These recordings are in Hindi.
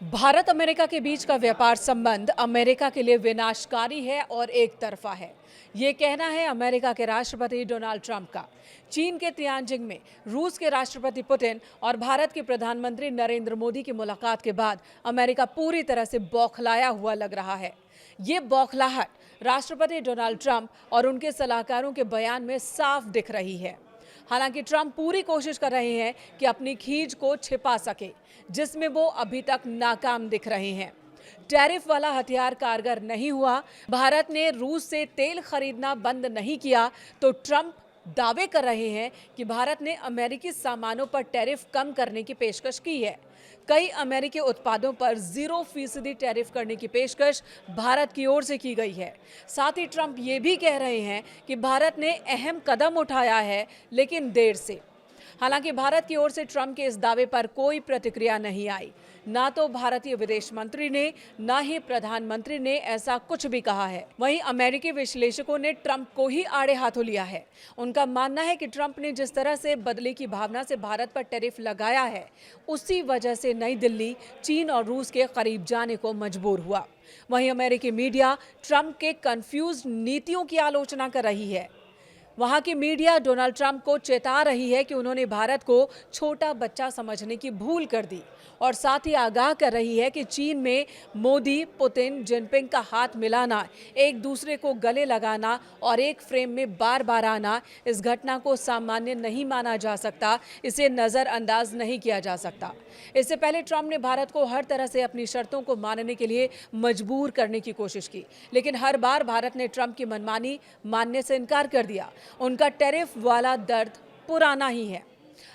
भारत अमेरिका के बीच का व्यापार संबंध अमेरिका के लिए विनाशकारी है और एक तरफा है। ये कहना है अमेरिका के राष्ट्रपति डोनाल्ड ट्रंप का। चीन के तियानजिंग में रूस के राष्ट्रपति पुतिन और भारत के प्रधानमंत्री नरेंद्र मोदी की मुलाकात के बाद अमेरिका पूरी तरह से बौखलाया हुआ लग रहा है। ये बौखलाहट राष्ट्रपति डोनाल्ड ट्रंप और उनके सलाहकारों के बयान में साफ दिख रही है। हालांकि ट्रंप पूरी कोशिश कर रहे हैं कि अपनी खींच को छिपा सके, जिसमें वो अभी तक नाकाम दिख रहे हैं। टैरिफ वाला हथियार कारगर नहीं हुआ, भारत ने रूस से तेल खरीदना बंद नहीं किया, तो ट्रंप दावे कर रहे हैं कि भारत ने अमेरिकी सामानों पर टैरिफ कम करने की पेशकश की है। कई अमेरिकी उत्पादों पर 0% टैरिफ करने की पेशकश भारत की ओर से की गई है। साथ ही ट्रंप ये भी कह रहे हैं कि भारत ने अहम कदम उठाया है, लेकिन देर से। हालांकि भारत की ओर से ट्रंप के इस दावे पर कोई प्रतिक्रिया नहीं आई। ना तो भारतीय विदेश मंत्री ने, ना ही प्रधानमंत्री ने ऐसा कुछ भी कहा है। वहीं अमेरिकी विश्लेषकों ने ट्रंप को ही आड़े हाथों लिया है। उनका मानना है कि ट्रंप ने जिस तरह से बदले की भावना से भारत पर टैरिफ लगाया है, उसी वजह से नई दिल्ली चीन और रूस के करीब जाने को मजबूर हुआ। वहीं अमेरिकी मीडिया ट्रंप के कंफ्यूज नीतियों की आलोचना कर रही है। वहां की मीडिया डोनाल्ड ट्रंप को चेता रही है कि उन्होंने भारत को छोटा बच्चा समझने की भूल कर दी, और साथ ही आगाह कर रही है कि चीन में मोदी, पुतिन, जिनपिंग का हाथ मिलाना, एक दूसरे को गले लगाना और एक फ्रेम में बार बार आना, इस घटना को सामान्य नहीं माना जा सकता, इसे नज़रअंदाज नहीं किया जा सकता। इससे पहले ट्रंप ने भारत को हर तरह से अपनी शर्तों को मानने के लिए मजबूर करने की कोशिश की, लेकिन हर बार भारत ने ट्रंप की मनमानी मानने से इनकार कर दिया। उनका टैरिफ वाला दर्द पुराना ही है।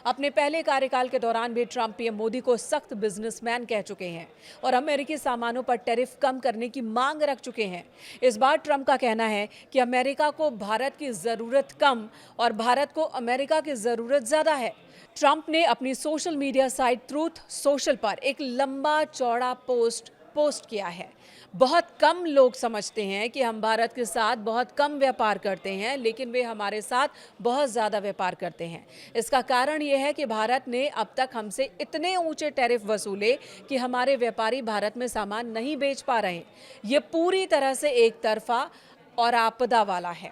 अपने पहले कार्यकाल के दौरान भी ट्रंप पीएम मोदी को सख्त बिजनेसमैन कह चुके हैं और अमेरिकी सामानों पर टैरिफ कम करने की मांग रख चुके हैं। इस बार ट्रंप का कहना है कि अमेरिका को भारत की जरूरत कम और भारत को अमेरिका की जरूरत ज्यादा है। ट्रंप ने अपनी social media site truth social पर एक लंबा चौड़ा पोस्ट किया है। बहुत कम लोग समझते हैं कि हम भारत के साथ बहुत कम व्यापार करते हैं, लेकिन वे हमारे साथ बहुत ज़्यादा व्यापार करते हैं। इसका कारण ये है कि भारत ने अब तक हमसे इतने ऊंचे टैरिफ वसूले कि हमारे व्यापारी भारत में सामान नहीं बेच पा रहे। ये पूरी तरह से एक तरफा और आपदा वाला है।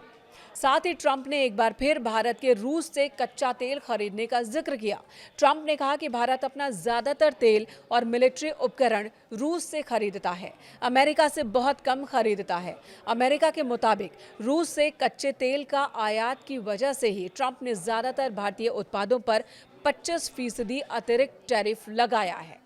साथ ही ट्रंप ने एक बार फिर भारत के रूस से कच्चा तेल खरीदने का जिक्र किया। ट्रंप ने कहा कि भारत अपना ज्यादातर तेल और मिलिट्री उपकरण रूस से खरीदता है, अमेरिका से बहुत कम खरीदता है। अमेरिका के मुताबिक रूस से कच्चे तेल का आयात की वजह से ही ट्रंप ने ज्यादातर भारतीय उत्पादों पर 25% अतिरिक्त टैरिफ लगाया है।